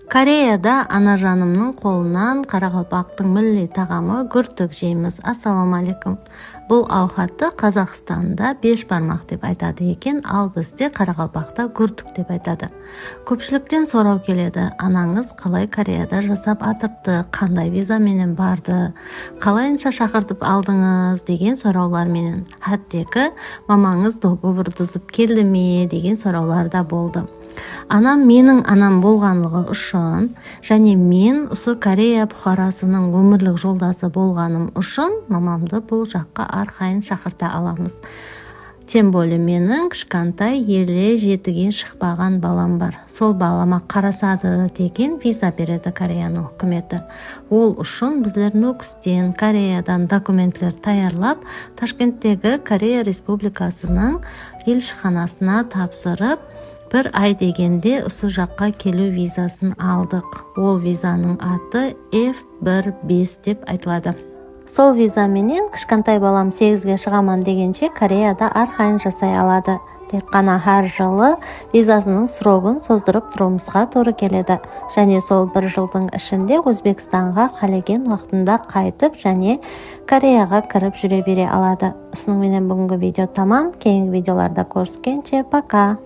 Кореяда ана жанымның қолынан Қарақалпақтың милли тағамы гүртік жейміз. Ассаламу алейкум. Бұл аухатты Қазақстанда беш бармақ деп айтады екен, ал бізде Қарақалпақта гүртік деп айтады. Көпшіліктен сұрау келеді, анаңыз қалай Кореяда жасап атырды, қандай визаменен барды, қалайынша шақыртып алдыңыз деген сұраулар менен. Әттегі мамаңыз договор түзіп келді ме деген сұраулар да болды. Анам менің анам болғанлығы үшін және мен осы Корея бұқарасының өмірлік жолдасы болғаным үшін мамамды бұл жаққа арқайын шақырта аламыз. Тем более менің кішкентай еле жетіге шықпаған балам бар. Сол балама қарасады деген виза береді Кореяның үкіметі. Ол үшін біздер Нукстен Кореядан документлер таярлап, Ташкенттегі Корея Республикасының елшіханасына тапсырып, бір ай дегенде осы жаққа келу визасын алдық. Ол визаның аты F15 деп айтылады. Сол визаменен кішкентай балам 8-ге шығаман дегенше Кореяда арқайын жасай алады. Тек қана әр жылы визасының срогын создырып тұруымызға тура келеді. Және сол бір жылдың ішінде Өзбекстанға қалеген уақытында қайтып және Кореяға кіріп жүре бере алады. Осының менен бүгінгі видео тамам. Кейінгі видеоларда көріскенше пока.